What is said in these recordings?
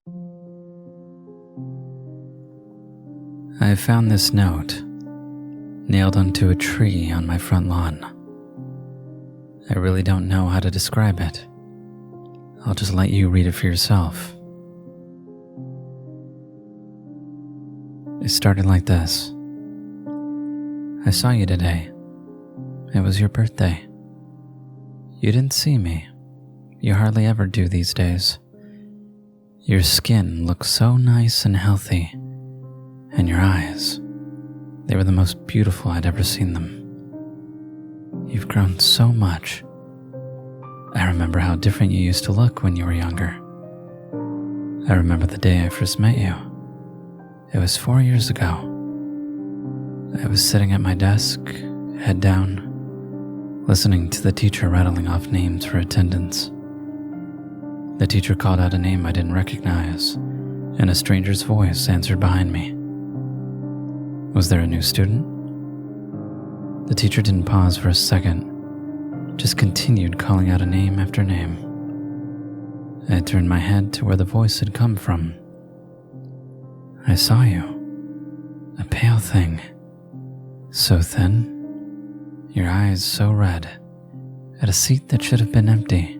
I found this note nailed onto a tree on my front lawn. I really don't know how to describe it. I'll just let you read it for yourself. It started like this. I saw you today. It was your birthday. You didn't see me. You hardly ever do these days. Your skin looked so nice and healthy, and your eyes, they were the most beautiful I'd ever seen them. You've grown so much. I remember how different you used to look when you were younger. I remember the day I first met you. It was 4 years ago. I was sitting at my desk, head down, listening to the teacher rattling off names for attendance. The teacher called out a name I didn't recognize, and a stranger's voice answered behind me. Was there a new student? The teacher didn't pause for a second, just continued calling out a name after name. I turned my head to where the voice had come from. I saw you, a pale thing, so thin, your eyes so red, at a seat that should have been empty.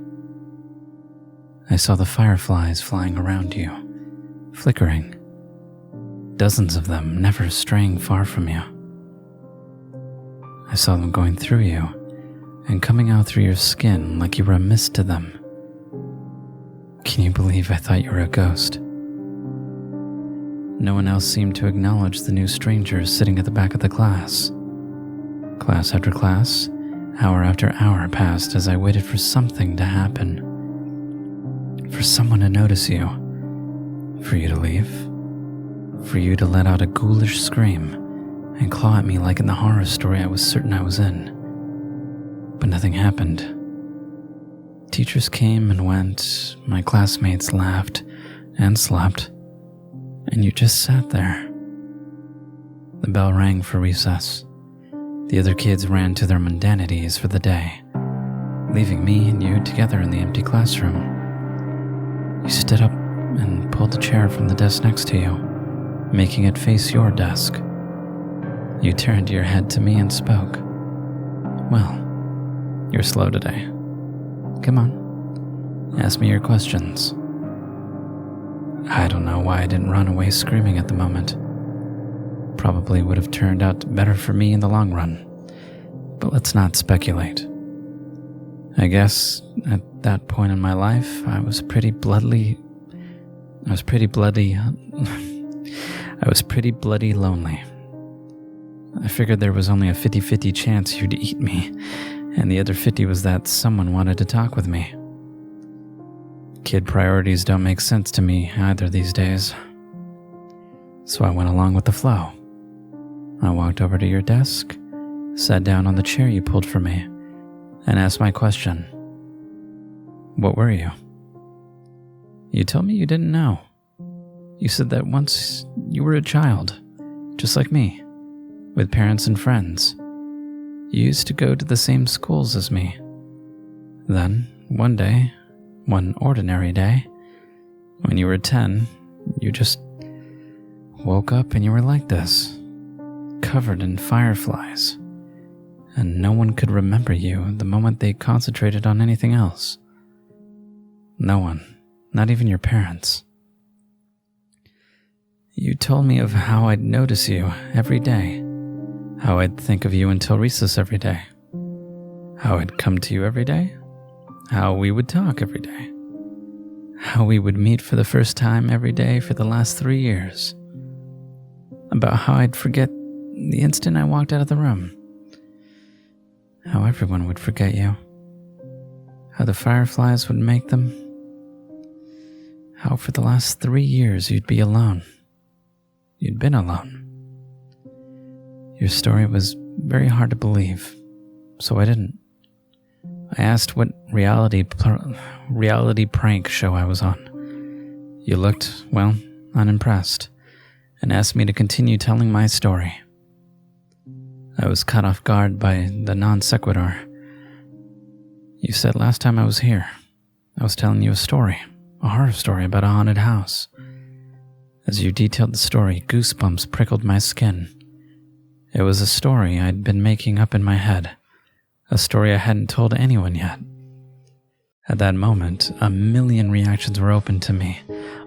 I saw the fireflies flying around you, flickering, dozens of them never straying far from you. I saw them going through you and coming out through your skin like you were a mist to them. Can you believe I thought you were a ghost? No one else seemed to acknowledge the new stranger sitting at the back of the class. Class after class, hour after hour passed as I waited for something to happen. For someone to notice you. For you to leave. For you to let out a ghoulish scream and claw at me like in the horror story I was certain I was in. But nothing happened. Teachers came and went, my classmates laughed and slept, and you just sat there. The bell rang for recess. The other kids ran to their mundanities for the day, leaving me and you together in the empty classroom. You stood up and pulled the chair from the desk next to you, making it face your desk. You turned your head to me and spoke. Well, you're slow today. Come on, ask me your questions. I don't know why I didn't run away screaming at the moment. Probably would have turned out better for me in the long run, but let's not speculate. I guess at that point in my life, I was pretty bloody lonely. I figured there was only a 50-50 chance you'd eat me, and the other 50 was that someone wanted to talk with me. Kid priorities don't make sense to me either these days. So I went along with the flow. I walked over to your desk, sat down on the chair you pulled for me, and asked my question. What were you? You told me you didn't know. You said that once you were a child, just like me, with parents and friends. You used to go to the same schools as me. Then, one ordinary day, when you were 10, you just woke up and you were like this, covered in fireflies, and no one could remember you the moment they concentrated on anything else. No one, not even your parents. You told me of how I'd notice you every day, how I'd think of you until recess every day, how I'd come to you every day, how we would talk every day, how we would meet for the first time every day for the last 3 years, about how I'd forget the instant I walked out of the room, how everyone would forget you, how the fireflies would make them, how for the last 3 years you'd be alone. You'd been alone. Your story was very hard to believe, so I didn't. I asked what reality prank show I was on. You looked, well, unimpressed, and asked me to continue telling my story. I was caught off guard by the non sequitur. You said last time I was here, I was telling you a story, a horror story about a haunted house. As you detailed the story, goosebumps prickled my skin. It was a story I'd been making up in my head, a story I hadn't told anyone yet. At that moment, a million reactions were open to me,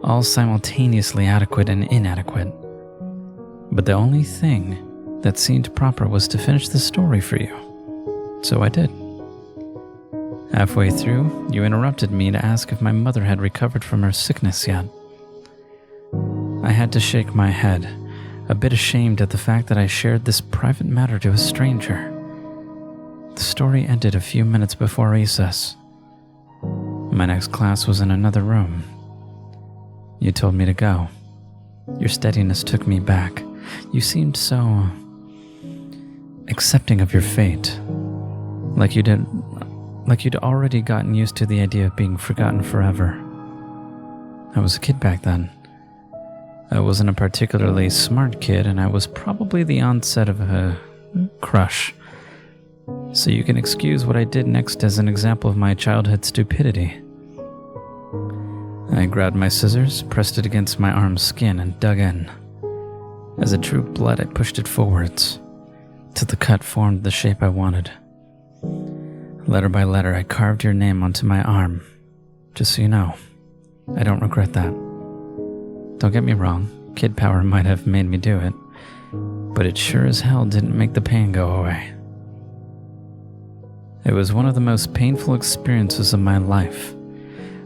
all simultaneously adequate and inadequate. But the only thing that seemed proper was to finish the story for you. So I did. Halfway through, you interrupted me to ask if my mother had recovered from her sickness yet. I had to shake my head, a bit ashamed at the fact that I shared this private matter to a stranger. The story ended a few minutes before recess. My next class was in another room. You told me to go. Your steadiness took me back. You seemed so accepting of your fate, like you'd already gotten used to the idea of being forgotten forever. I was a kid back then. I wasn't a particularly smart kid, and I was probably the onset of a crush. So you can excuse what I did next as an example of my childhood stupidity. I grabbed my scissors, pressed it against my arm's skin, and dug in. As it drew blood, I pushed it forwards, till the cut formed the shape I wanted. Letter by letter, I carved your name onto my arm. Just so you know, I don't regret that. Don't get me wrong, kid power might have made me do it, but it sure as hell didn't make the pain go away. It was one of the most painful experiences of my life,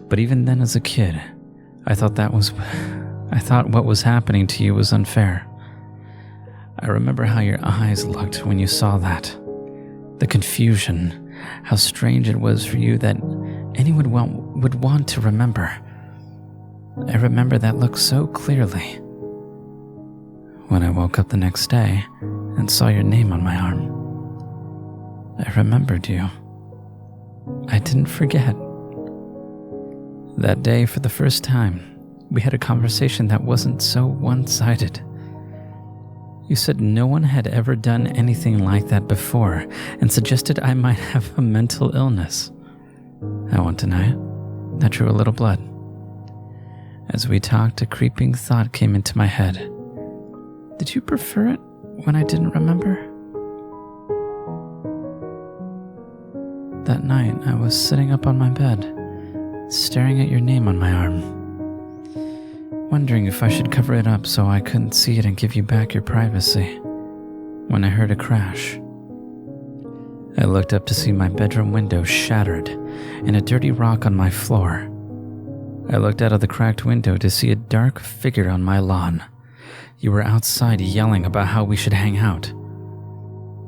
but even then as a kid, I thought what was happening to you was unfair. I remember how your eyes looked when you saw that. The confusion, how strange it was for you that anyone would want to remember. I remember that look so clearly. When I woke up the next day and saw your name on my arm, I remembered you. I didn't forget. That day, for the first time, we had a conversation that wasn't so one-sided. You said no one had ever done anything like that before and suggested I might have a mental illness. I won't deny it. That drew a little blood. As we talked, a creeping thought came into my head. Did you prefer it when I didn't remember? That night, I was sitting up on my bed, staring at your name on my arm, wondering if I should cover it up so I couldn't see it and give you back your privacy, when I heard a crash. I looked up to see my bedroom window shattered and a dirty rock on my floor. I looked out of the cracked window to see a dark figure on my lawn. You were outside yelling about how we should hang out.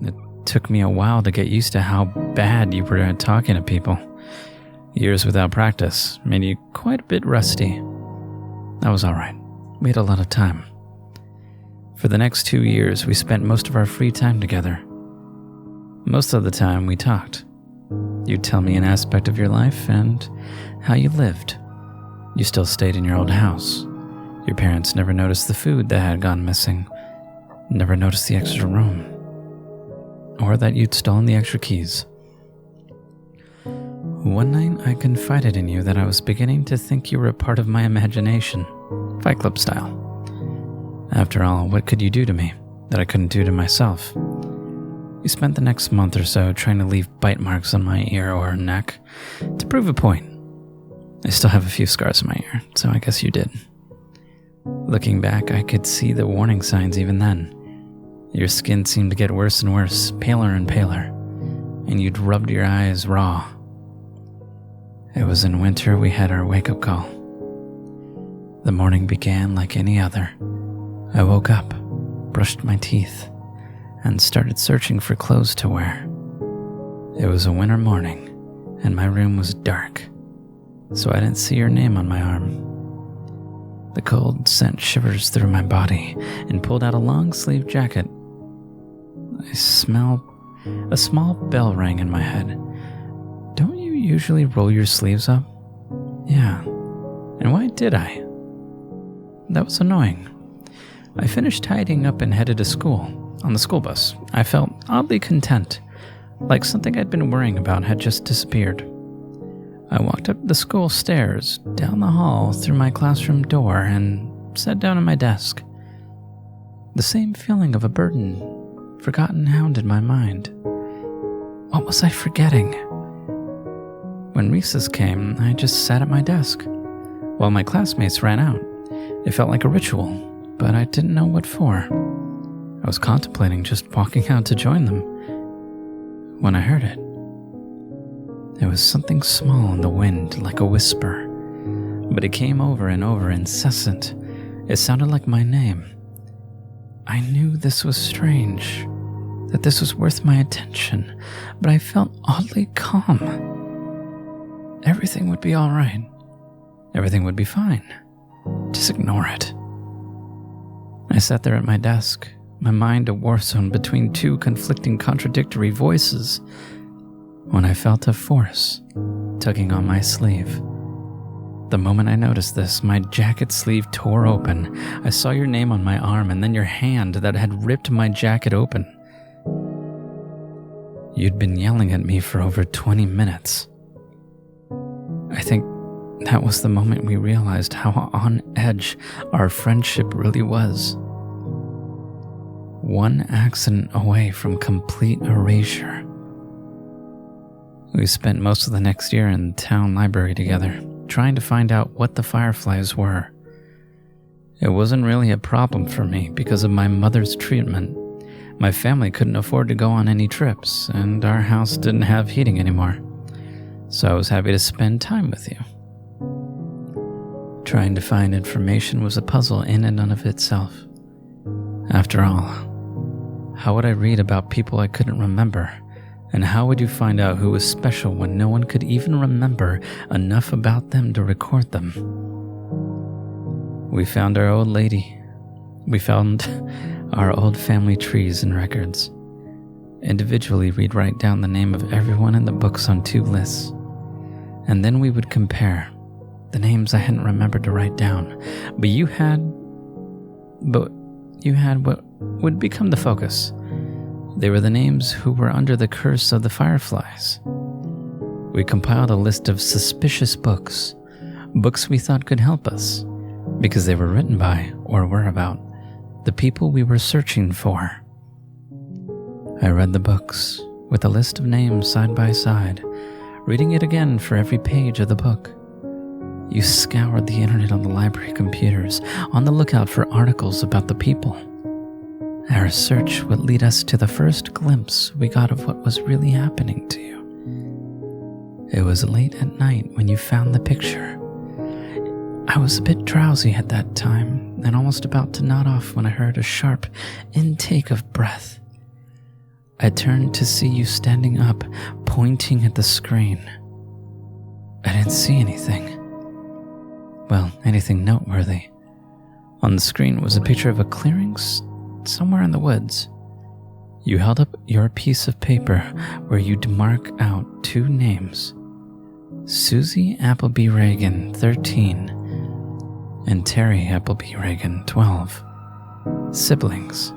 It took me a while to get used to how bad you were at talking to people. Years without practice made you quite a bit rusty. I was alright. We had a lot of time. For the next 2 years, we spent most of our free time together. Most of the time, we talked. You'd tell me an aspect of your life and how you lived. You still stayed in your old house. Your parents never noticed the food that had gone missing, never noticed the extra room, or that you'd stolen the extra keys. One night, I confided in you that I was beginning to think you were a part of my imagination, Fight Club style. After all, what could you do to me that I couldn't do to myself? You spent the next month or so trying to leave bite marks on my ear or neck to prove a point. I still have a few scars in my ear, so I guess you did. Looking back, I could see the warning signs even then. Your skin seemed to get worse and worse, paler and paler, and you'd rubbed your eyes raw. It was in winter we had our wake-up call. The morning began like any other. I woke up, brushed my teeth, and started searching for clothes to wear. It was a winter morning, and my room was dark, so I didn't see your name on my arm. The cold sent shivers through my body and pulled out a long-sleeved jacket. I smelled a small bell rang in my head. Don't you usually roll your sleeves up? Yeah. And why did I? That was annoying. I finished tidying up and headed to school. On the school bus, I felt oddly content, like something I'd been worrying about had just disappeared. I walked up the school stairs, down the hall, through my classroom door, and sat down at my desk. The same feeling of a burden, forgotten hounded my mind. What was I forgetting? When recess came, I just sat at my desk, while my classmates ran out. It felt like a ritual, but I didn't know what for. I was contemplating just walking out to join them, when I heard it. There was something small in the wind, like a whisper, but it came over and over, incessant. It sounded like my name. I knew this was strange, that this was worth my attention, but I felt oddly calm. Everything would be all right. Everything would be fine. Just ignore it. I sat there at my desk, my mind a war zone between two conflicting, contradictory voices, when I felt a force tugging on my sleeve. The moment I noticed this, my jacket sleeve tore open. I saw your name on my arm and then your hand that had ripped my jacket open. You'd been yelling at me for over 20 minutes. I think that was the moment we realized how on edge our friendship really was. One accident away from complete erasure. We spent most of the next year in the town library together, trying to find out what the fireflies were. It wasn't really a problem for me because of my mother's treatment. My family couldn't afford to go on any trips, and our house didn't have heating anymore. So I was happy to spend time with you. Trying to find information was a puzzle in and of itself. After all, how would I read about people I couldn't remember? And how would you find out who was special when no one could even remember enough about them to record them? We found our old lady. We found our old family trees and records. Individually, we'd write down the name of everyone in the books on 2 lists. And then we would compare the names I hadn't remembered to write down. But you had what would become the focus. They were the names who were under the curse of the fireflies. We compiled a list of suspicious books we thought could help us, because they were written by, or were about, the people we were searching for. I read the books, with a list of names side by side, reading it again for every page of the book. You scoured the internet on the library computers, on the lookout for articles about the people. Our search would lead us to the first glimpse we got of what was really happening to you. It was late at night when you found the picture. I was a bit drowsy at that time and almost about to nod off when I heard a sharp intake of breath. I turned to see you standing up, pointing at the screen. I didn't see anything. Well, anything noteworthy. On the screen was a picture of a clearing somewhere in the woods. You held up your piece of paper where you'd mark out 2 names. Susie Appleby Reagan, 13, and Terry Appleby Reagan, 12. Siblings.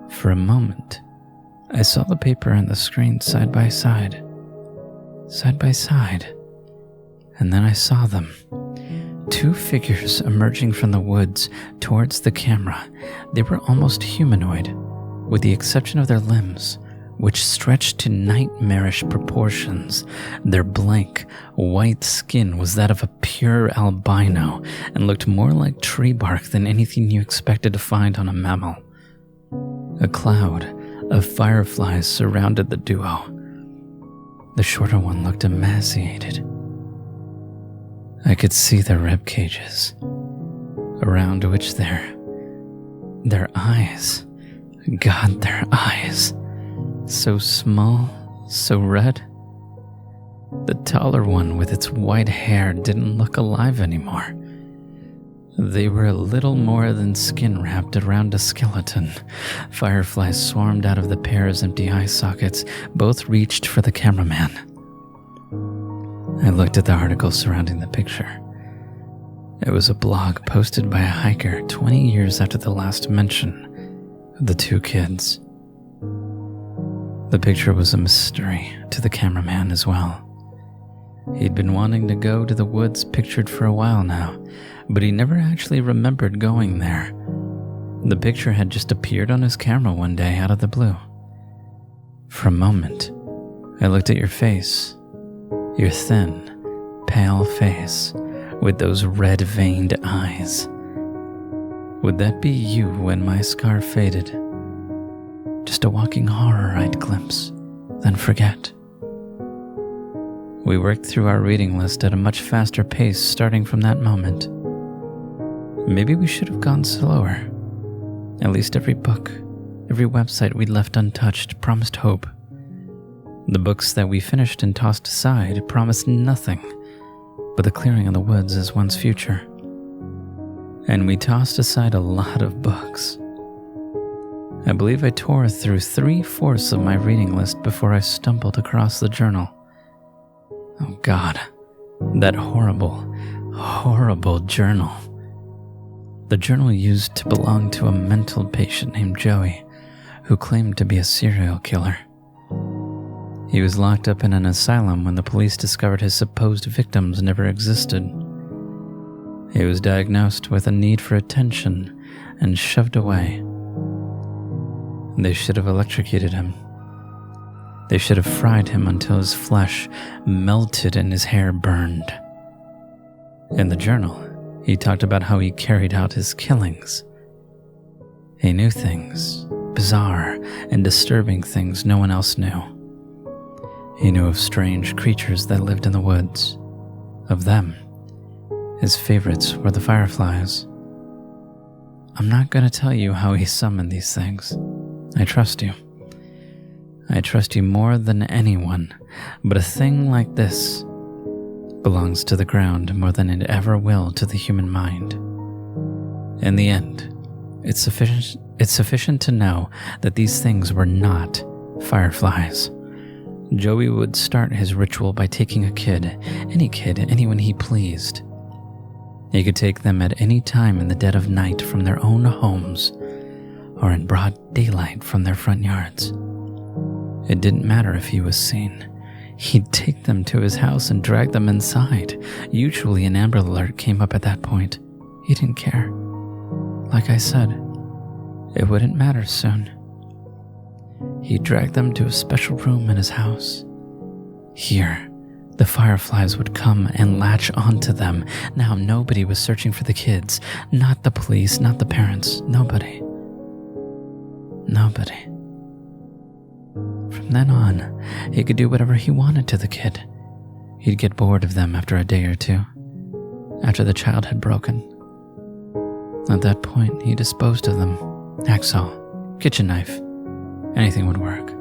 For a moment, I saw the paper and the screen side by side, and then I saw them. 2 figures emerging from the woods towards the camera. They were almost humanoid, with the exception of their limbs, which stretched to nightmarish proportions. Their blank, white skin was that of a pure albino and looked more like tree bark than anything you expected to find on a mammal. A cloud of fireflies surrounded the duo. The shorter one looked emaciated. I could see their rib cages, around which their eyes, God, their eyes, so small, so red. The taller one with its white hair didn't look alive anymore. They were a little more than skin wrapped around a skeleton. Fireflies swarmed out of the pair's empty eye sockets. Both reached for the cameraman. I looked at the article surrounding the picture. It was a blog posted by a hiker 20 years after the last mention of the 2 kids. The picture was a mystery to the cameraman as well. He'd been wanting to go to the woods pictured for a while now, but he never actually remembered going there. The picture had just appeared on his camera one day out of the blue. For a moment, I looked at your face, your thin, pale face with those red-veined eyes. Would that be you when my scar faded? Just a walking horror I'd glimpse, then forget. We worked through our reading list at a much faster pace starting from that moment. Maybe we should have gone slower. At least every book, every website we'd left untouched promised hope. The books that we finished and tossed aside promised nothing but the clearing of the woods as one's future. And we tossed aside a lot of books. I believe I tore through 3/4 of my reading list before I stumbled across the journal. Oh God, that horrible, horrible journal. The journal used to belong to a mental patient named Joey, who claimed to be a serial killer. He was locked up in an asylum when the police discovered his supposed victims never existed. He was diagnosed with a need for attention and shoved away. They should have electrocuted him. They should have fried him until his flesh melted and his hair burned. In the journal, he talked about how he carried out his killings. He knew things, bizarre and disturbing things no one else knew. He knew of strange creatures that lived in the woods. Of them, his favorites were the fireflies. I'm not going to tell you how he summoned these things. I trust you. I trust you more than anyone, but a thing like this belongs to the ground more than it ever will to the human mind. In the end, it's sufficient to know that these things were not fireflies. Joey would start his ritual by taking a kid, anyone he pleased. He could take them at any time in the dead of night from their own homes, or in broad daylight from their front yards. It didn't matter if he was seen. He'd take them to his house and drag them inside. Usually an Amber Alert came up at that point. He didn't care. Like I said, it wouldn't matter soon. He'd drag them to a special room in his house. Here, the fireflies would come and latch onto them. Now nobody was searching for the kids. Not the police, not the parents. Nobody. Nobody. From then on, he could do whatever he wanted to the kid. He'd get bored of them after a day or two, after the child had broken. At that point, he disposed of them. Hacksaw, kitchen knife, anything would work.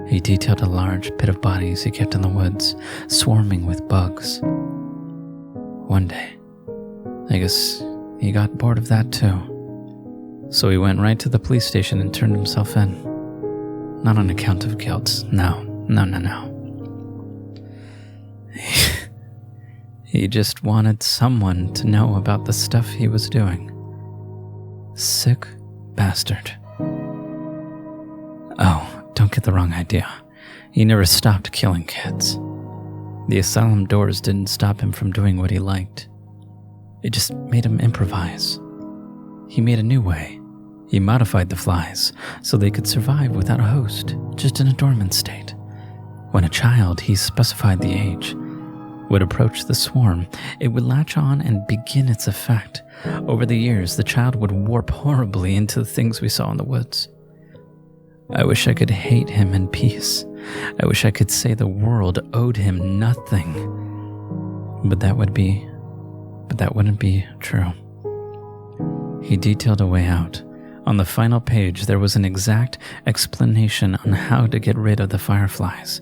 He detailed a large pit of bodies he kept in the woods, swarming with bugs. One day, I guess he got bored of that too. So he went right to the police station and turned himself in. Not on account of guilt. No. He just wanted someone to know about the stuff he was doing. Sick bastard. Oh, don't get the wrong idea. He never stopped killing kids. The asylum doors didn't stop him from doing what he liked. It just made him improvise. He made a new way. He modified the flies so they could survive without a host, just in a dormant state. When a child, he specified the age, would approach the swarm, it would latch on and begin its effect. Over the years, the child would warp horribly into the things we saw in the woods. I wish I could hate him in peace. I wish I could say the world owed him nothing. But that wouldn't be true. He detailed a way out. On the final page, there was an exact explanation on how to get rid of the fireflies.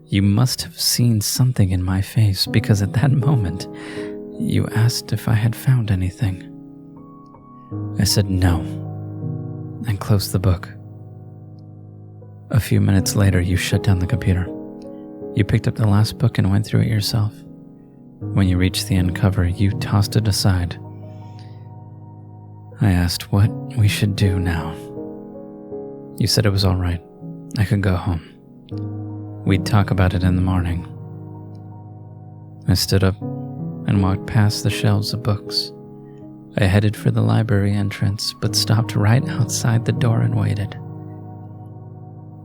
You must have seen something in my face, because at that moment, you asked if I had found anything. I said no, and closed the book. A few minutes later, you shut down the computer. You picked up the last book and went through it yourself. When you reached the end cover, you tossed it aside. I asked what we should do now. You said it was all right. I could go home. We'd talk about it in the morning. I stood up and walked past the shelves of books. I headed for the library entrance, but stopped right outside the door and waited.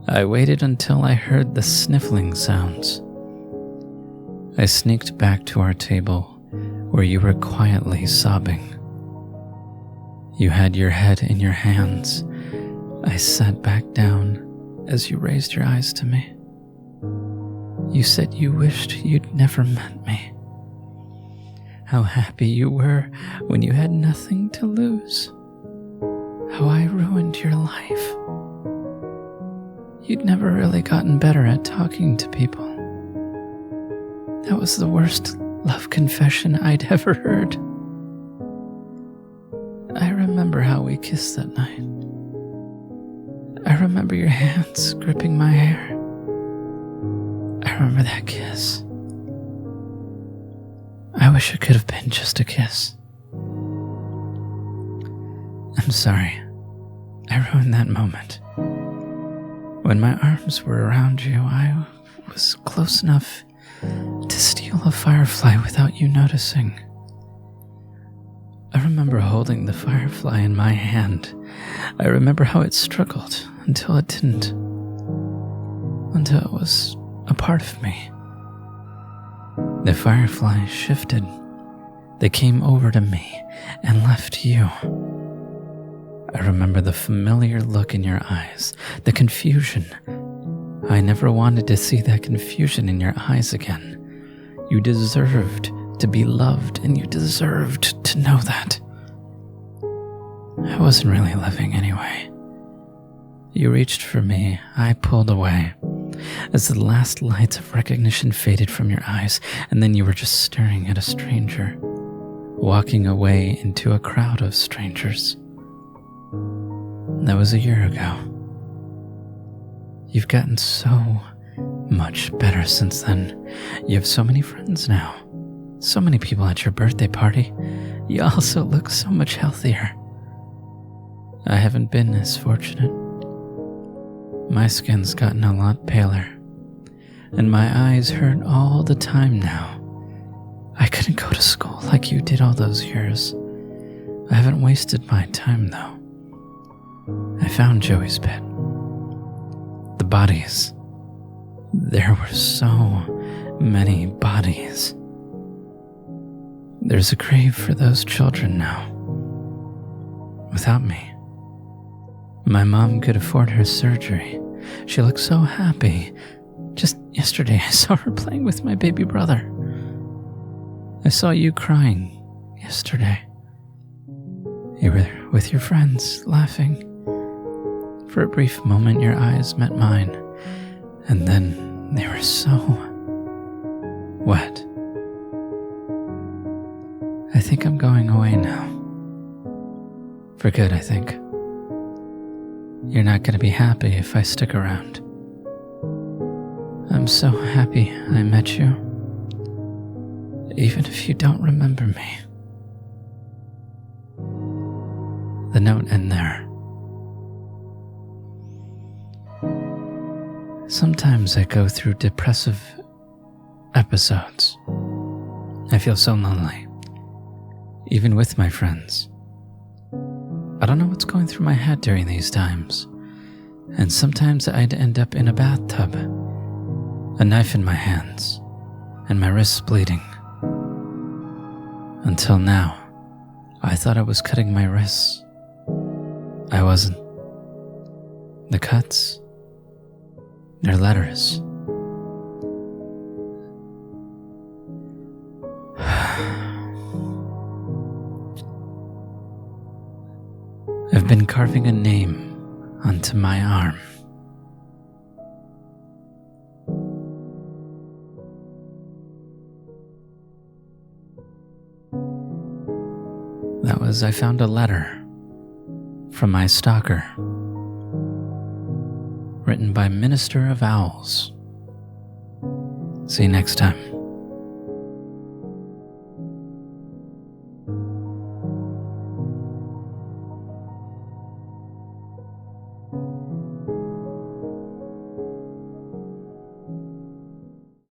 I waited until I heard the sniffling sounds. I sneaked back to our table, where you were quietly sobbing. You had your head in your hands. I sat back down as you raised your eyes to me. You said you wished you'd never met me. How happy you were when you had nothing to lose. How I ruined your life. You'd never really gotten better at talking to people. That was the worst love confession I'd ever heard. I remember how we kissed that night. I remember your hands gripping my hair. I remember that kiss. I wish it could have been just a kiss. I'm sorry. I ruined that moment. When my arms were around you, I was close enough to steal a firefly without you noticing. I remember holding the firefly in my hand. I remember how it struggled until it didn't. Until it was a part of me. The firefly shifted. They came over to me and left you. I remember the familiar look in your eyes, the confusion. I never wanted to see that confusion in your eyes again. You deserved to be loved, and you deserved to know that. I wasn't really living anyway. You reached for me, I pulled away. As the last lights of recognition faded from your eyes, and then you were just staring at a stranger, walking away into a crowd of strangers. That was a year ago. You've gotten so much better since then. You have so many friends now. So many people at your birthday party. You also look so much healthier. I haven't been as fortunate. My skin's gotten a lot paler, and my eyes hurt all the time now. I couldn't go to school like you did all those years. I haven't wasted my time, though. I found Joey's bed. The bodies. There were so many bodies. There's a grave for those children now. Without me. My mom could afford her surgery. She looked so happy. Just yesterday I saw her playing with my baby brother. I saw you crying yesterday. You were with your friends, laughing. For a brief moment your eyes met mine, and then they were so wet. I think I'm going away now. For good, I think. You're not going to be happy if I stick around. I'm so happy I met you, even if you don't remember me. The note ended there. Sometimes I go through depressive episodes. I feel so lonely, even with my friends. I don't know what's going through my head during these times, and sometimes I'd end up in a bathtub, a knife in my hands, and my wrists bleeding. Until now, I thought I was cutting my wrists. I wasn't. The cuts, they're letters. I've been carving a name onto my arm. That was, I found a letter from my stalker, written by Minister of Owls. See you next time.